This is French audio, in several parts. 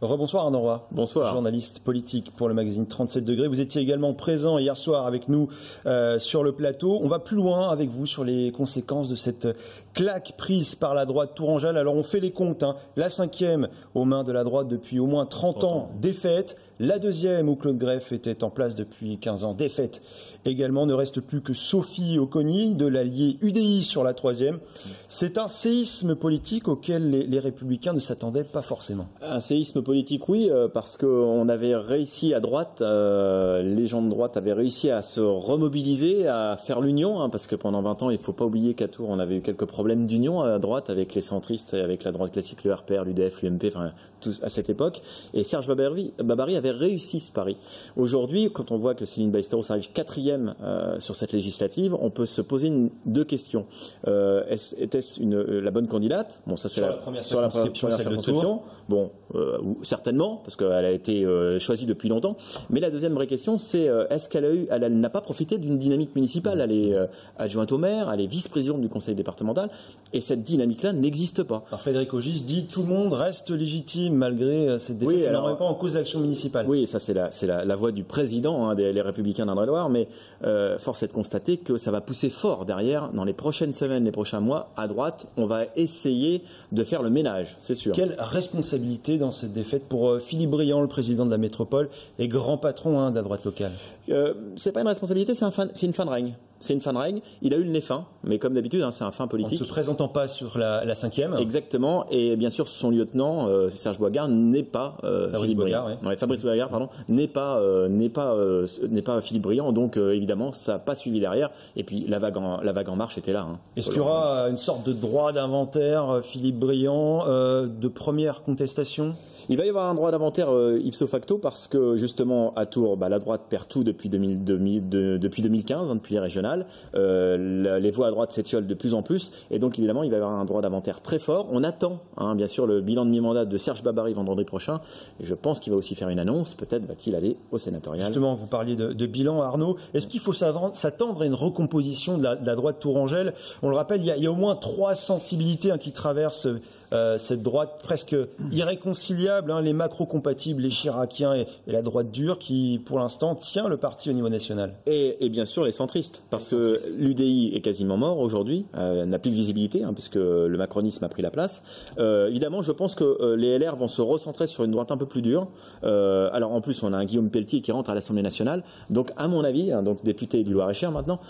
Rebonsoir Arnaud Roy. Bonsoir. Journaliste politique pour le magazine 37 degrés. Vous étiez également présent hier soir avec nous sur le plateau. On va plus loin avec vous sur les conséquences de cette claque prise par la droite tourangeale. Alors on fait les comptes, La 5e aux mains de la droite depuis au moins 30 ans, défaite. La 2e où Claude Greff était en place depuis 15 ans, défaite également. Ne reste plus que Sophie Oconi de l'allié UDI sur la 3e. C'est un séisme politique auquel les Républicains ne s'attendaient pas forcément. Un séisme politique, oui, parce qu'on avait réussi à droite, les gens de droite avaient réussi à se remobiliser, à faire l'union, parce que pendant 20 ans, il ne faut pas oublier qu'à Tours, on avait eu quelques problèmes d'union à droite avec les centristes et avec la droite classique, le RPR, l'UDF, l'UMP, enfin, tout à cette époque. Et Serge Babary avait réussi ce pari. Aujourd'hui, quand on voit que Céline Ballesteros arrive 4e sur cette législative, on peut se poser deux questions. Était-ce la bonne candidate? Bon, ça c'est la première circonscription. Bon, certainement, parce qu'elle a été choisie depuis longtemps. Mais la deuxième vraie question, c'est est-ce qu'elle n'a pas profité d'une dynamique municipale? Elle est adjointe au maire, elle est vice-présidente du conseil départemental, et cette dynamique-là n'existe pas. Alors Frédéric Ogis dit tout le monde reste légitime malgré cette défaite. Oui, ça ne remet pas en cause l'action municipale. Oui, ça c'est la voix du président des Républicains d'Indre-et-Loire, mais force est de constater que ça va pousser fort derrière dans les prochaines semaines, les prochains mois. À droite, on va essayer de faire le ménage, c'est sûr. Quelle responsabilité dans cette défaite pour Philippe Briand, le président de la métropole et grand patron de la droite locale? C'est pas une responsabilité, c'est une fin de règne. C'est une fin de règne. Il a eu le nez fin, mais comme d'habitude, c'est un fin politique. En ne se présentant pas sur la 5e. Exactement. Et bien sûr, son lieutenant, Serge Boigard, n'est pas Philippe Briand. Fabrice Boigard, pardon, n'est pas Philippe Briand. Donc évidemment, ça n'a pas suivi derrière. Et puis la vague en marche était là. Est-ce qu'il y aura une sorte de droit d'inventaire, Philippe Briand, de première contestation? Il va y avoir un droit d'inventaire ipso facto parce que justement à Tours, la droite perd tout depuis 2015, depuis les régionales. Les voix à droite s'étiolent de plus en plus et donc évidemment il va y avoir un droit d'inventaire très fort. On attend bien sûr le bilan de mi-mandat de Serge Babary vendredi prochain et je pense qu'il va aussi faire une annonce. Peut-être va-t-il aller au sénatorial. Justement, vous parliez de bilan, Arnaud. Est-ce qu'il faut s'attendre à une recomposition de la droite tourangelle? On le rappelle, il y a au moins 3 sensibilités qui traversent cette droite presque irréconciliable, les macro-compatibles, les chiraciens et la droite dure qui, pour l'instant, tient le parti au niveau national. Et bien sûr les centristes, parce que l'UDI est quasiment mort aujourd'hui, n'a plus de visibilité, puisque le macronisme a pris la place. Évidemment, je pense que les LR vont se recentrer sur une droite un peu plus dure. Alors en plus, on a un Guillaume Pelletier qui rentre à l'Assemblée nationale, donc à mon avis, donc député du Loir-et-Cher maintenant,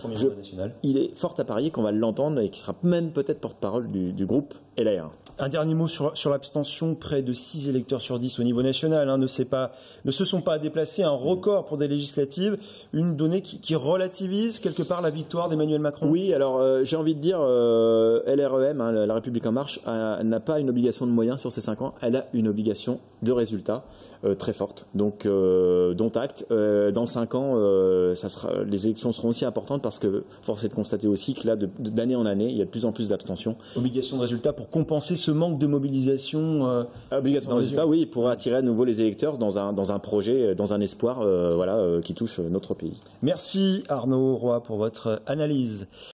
il est fort à parier qu'on va l'entendre et qu'il sera même peut-être porte-parole du groupe LR. Un dernier mot sur l'abstention. Près de 6 électeurs sur 10 au niveau national ne se sont pas déplacés. Un record pour des législatives. Une donnée qui relativise quelque part la victoire d'Emmanuel Macron. Oui, alors j'ai envie de dire LREM, la République En Marche, n'a pas une obligation de moyens sur ces 5 ans. Elle a une obligation de résultats très forte. Donc dont acte. Dans 5 ans, les élections seront aussi importantes parce que force est de constater aussi que là, d'année en année, il y a de plus en plus d'abstention. Obligation de résultats pour compenser ce manque de mobilisation. Obligation de résultats, oui, pour attirer à nouveau les électeurs dans un projet, dans un espoir qui touche notre pays. Merci Arnaud Roy pour votre analyse.